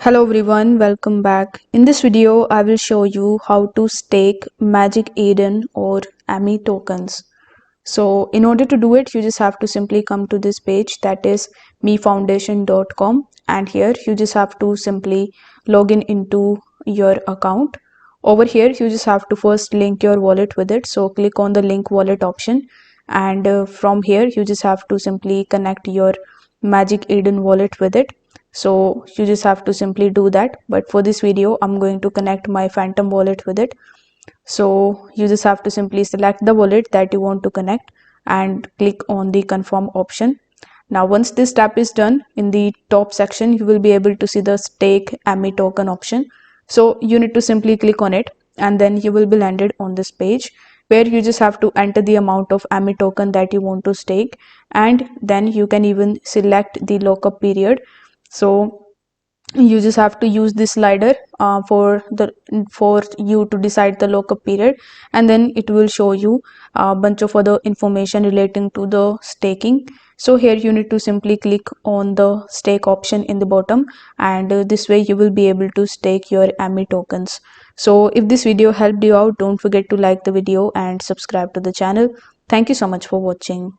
Hello everyone, welcome back. In this video, I will show you how to stake Magic Eden or AMI tokens. So in order to do it, you just have to simply come to this page, that is mefoundation.com, and here you just have to simply log in into your account. Over here, you just have to first link your wallet with it. So click on the link wallet option, and from here you just have to simply connect your Magic Eden wallet with it. So you just have to simply do that, but for this video I'm going to connect my Phantom wallet with it. So you just have to simply select the wallet that you want to connect and click on the confirm option. Now once this step is done, in the top section you will be able to see the stake AMI token option. So you need to simply click on it, and then you will be landed on this page where you just have to enter the amount of AMI token that you want to stake, and then you can even select the lockup period. So you just have to use this slider for you to decide the lockup period, and then it will show you a bunch of other information relating to the staking. So here you need to simply click on the stake option in the bottom, and this way you will be able to stake your AMI tokens. So if this video helped you out, don't forget to like the video and subscribe to the channel. Thank you so much for watching.